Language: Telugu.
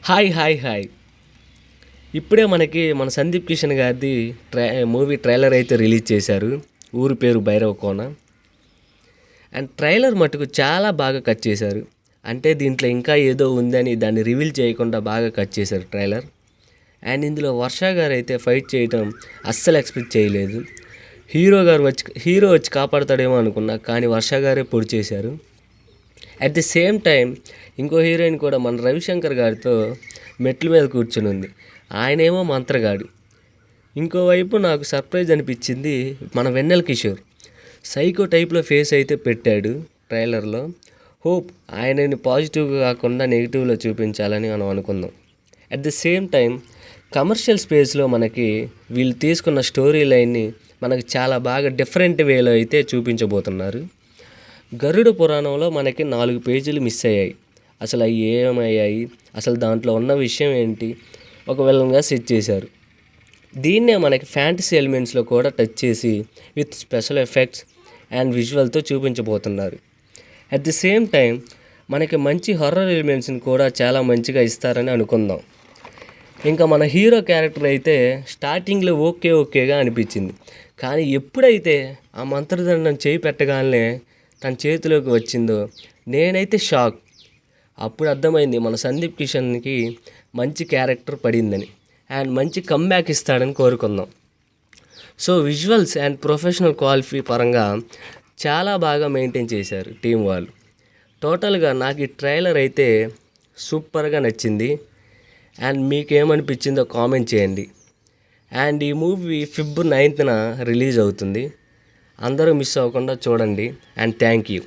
హాయ్ హాయ్ హాయ్ ఇప్పుడే మనకి మన సందీప్ కిషన్ గారిది మూవీ ట్రైలర్ అయితే రిలీజ్ చేశారు. ఊరి పేరు భైరవ కోన. అండ్ ట్రైలర్ మటుకు చాలా బాగా కట్ చేశారు. అంటే దీంట్లో ఇంకా ఏదో ఉందని దాన్ని రివీల్ చేయకుండా బాగా కట్ చేశారు ట్రైలర్. అండ్ ఇందులో వర్ష గారు అయితే ఫైట్ చేయటం అస్సలు ఎక్స్పెక్ట్ చేయలేదు. హీరో వచ్చి కాపాడతాడేమో అనుకున్నా, కానీ వర్ష గారే పొడి చేశారు. అట్ ది సేమ్ టైం ఇంకో హీరోయిన్ కూడా మన రవిశంకర్ గారితో మెట్ల మీద కూర్చుని ఉంది. ఆయనేమో మంత్రగాడు. ఇంకోవైపు నాకు సర్ప్రైజ్ అనిపించింది మన వెన్నెల కిషోర్. సైకో టైప్లో ఫేస్ అయితే పెట్టాడు ట్రైలర్లో. హోప్ ఆయనని పాజిటివ్గా కాకుండా నెగిటివ్లో చూపించాలని మనం అనుకుందాం. At the same time commercial స్పేస్లో మనకి వీళ్ళు తీసుకున్న స్టోరీ లైన్ని మనకి చాలా బాగా డిఫరెంట్ వేలో అయితే చూపించబోతున్నారు. గరుడ పురాణంలో మనకి 4 పేజీలు మిస్ అయ్యాయి. అసలు అవి ఏమయ్యాయి, అసలు దాంట్లో ఉన్న విషయం ఏంటి, ఒక విధంగా సెట్ చేశారు. దీన్నే మనకి ఫ్యాంటసీ ఎలిమెంట్స్లో కూడా టచ్ చేసి విత్ స్పెషల్ ఎఫెక్ట్స్ అండ్ విజువల్తో చూపించబోతున్నారు. అట్ ది సేమ్ టైం మనకి మంచి హర్రర్ ఎలిమెంట్స్ని కూడా చాలా మంచిగా ఇస్తారని అనుకుందాం. ఇంకా మన హీరో క్యారెక్టర్ అయితే స్టార్టింగ్లో ఓకేగా అనిపించింది, కానీ ఎప్పుడైతే ఆ మంత్రదండం చేయి పెట్టగానే తన చేతిలోకి వచ్చిందో నేనైతే షాక్. అప్పుడు అర్థమైంది మన సందీప్ కిషన్కి మంచి క్యారెక్టర్ పడిందని అండ్ మంచి కమ్బ్యాక్ ఇస్తాడని కోరుకుందాం. So visuals and professional quality పరంగా చాలా బాగా మెయింటైన్ చేశారు టీం వాళ్ళు. టోటల్గా నాకు ఈ ట్రైలర్ అయితే సూపర్గా నచ్చింది. అండ్ మీకేమనిపించిందో కామెంట్ చేయండి. అండ్ ఈ మూవీ Feb 9th రిలీజ్ అవుతుంది. అందరూ మిస్ అవ్వకుండా చూడండి. And thank you.